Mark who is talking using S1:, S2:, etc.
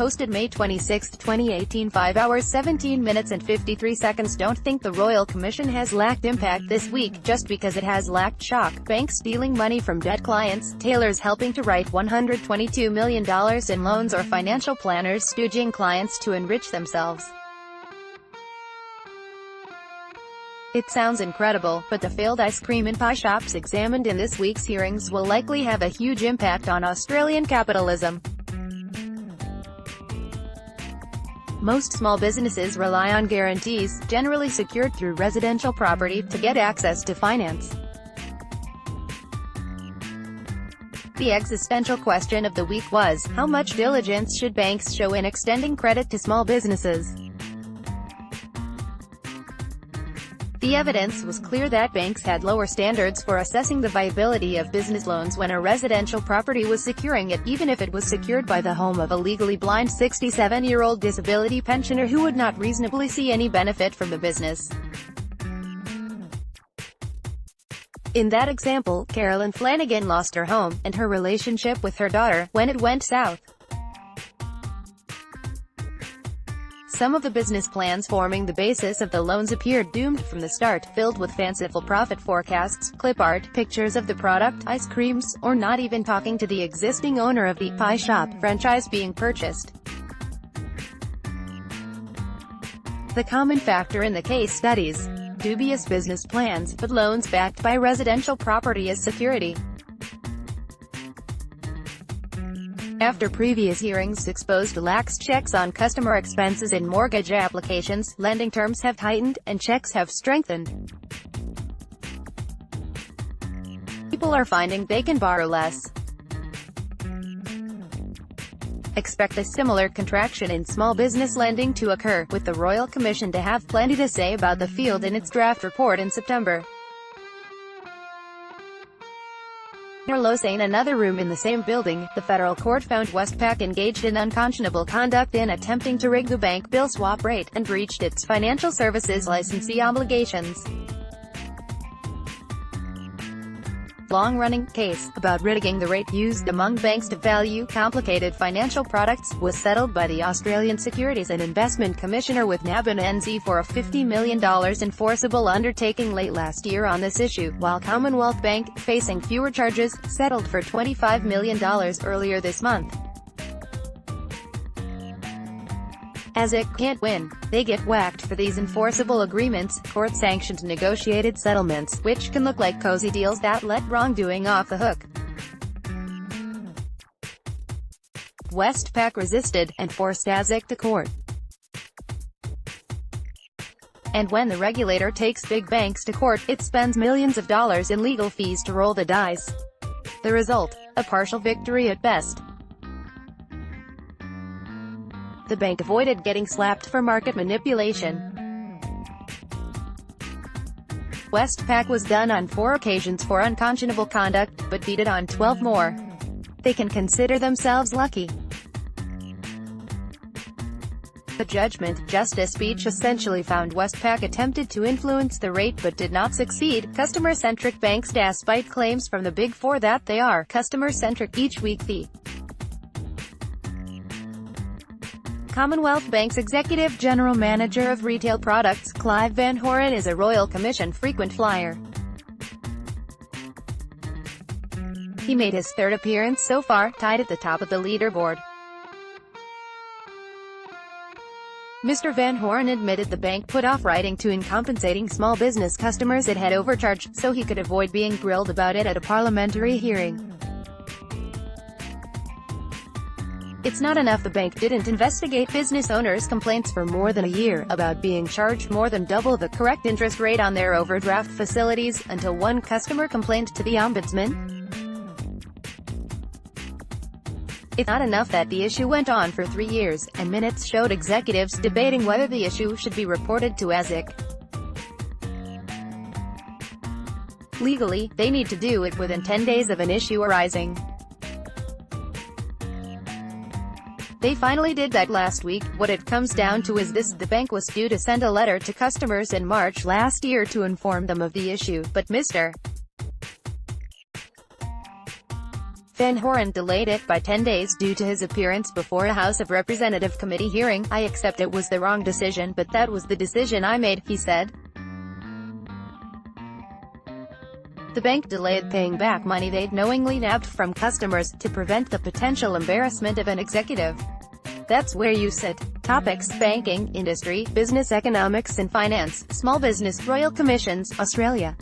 S1: posted May 26, 2018, 5 hours 17 minutes and 53 seconds. Don't think the Royal Commission has lacked impact this week, just because it has lacked shock. Banks stealing money from debt clients, tailors helping to write $122 million in loans, or financial planners stooging clients to enrich themselves. It sounds incredible, but the failed ice cream and pie shops examined in this week's hearings will likely have a huge impact on Australian capitalism. Most small businesses rely on guarantees, generally secured through residential property, to get access to finance. The existential question of the week was, how much diligence should banks show in extending credit to small businesses? The evidence was clear that banks had lower standards for assessing the viability of business loans when a residential property was securing it, even if it was secured by the home of a legally blind 67-year-old disability pensioner who would not reasonably see any benefit from the business. In that example, Carolyn Flanagan lost her home, and her relationship with her daughter, when it went south. Some of the business plans forming the basis of the loans appeared doomed from the start, filled with fanciful profit forecasts, clip art, pictures of the product, ice creams, or not even talking to the existing owner of the pie shop franchise being purchased. The common factor in the case studies: dubious business plans, but loans backed by residential property as security. After previous hearings exposed lax checks on customer expenses in mortgage applications, lending terms have tightened, and checks have strengthened. People are finding they can borrow less. Expect a similar contraction in small business lending to occur, with the Royal Commission to have plenty to say about the field in its draft report in September. Near Lausanne, another room in the same building, the federal court found Westpac engaged in unconscionable conduct in attempting to rig the bank bill swap rate, and breached its financial services licensee obligations. Long-running case about rigging the rate used among banks to value complicated financial products was settled by the Australian Securities and Investment Commissioner with NAB and NZ for a $50 million enforceable undertaking late last year on this issue, while Commonwealth Bank, facing fewer charges, settled for $25 million earlier this month. ASIC can't win. They get whacked for these enforceable agreements, court-sanctioned negotiated settlements, which can look like cozy deals that let wrongdoing off the hook. Westpac resisted, and forced ASIC to court. And when the regulator takes big banks to court, it spends millions of dollars in legal fees to roll the dice. The result? A partial victory at best. The bank avoided getting slapped for market manipulation. Westpac was done on 4 occasions for unconscionable conduct, but beat it on 12 more. They can consider themselves lucky. The judgment, Justice Beach essentially found Westpac attempted to influence the rate but did not succeed. Customer-centric banks, despite claims from the Big Four that they are customer-centric each week. The Commonwealth Bank's Executive General Manager of Retail Products, Clive Van Horen, is a Royal Commission frequent flyer. He made his 3rd appearance so far, tied at the top of the leaderboard. Mr. Van Horen admitted the bank put off writing to and compensating small business customers it had overcharged, so he could avoid being grilled about it at a parliamentary hearing. It's not enough the bank didn't investigate business owners' complaints for more than a year, about being charged more than double the correct interest rate on their overdraft facilities, until one customer complained to the Ombudsman. It's not enough that the issue went on for 3 years, and minutes showed executives debating whether the issue should be reported to ASIC. Legally, they need to do it within 10 days of an issue arising. They finally did that last week. What it comes down to is this: the bank was due to send a letter to customers in March last year to inform them of the issue, but Mr. Van Horen delayed it by 10 days due to his appearance before a House of Representative committee hearing. "I accept it was the wrong decision, but that was the decision I made," he said. The bank delayed paying back money they'd knowingly nabbed from customers, to prevent the potential embarrassment of an executive. That's where you sit. Topics: banking, industry, business economics and finance, small business, Royal Commissions, Australia.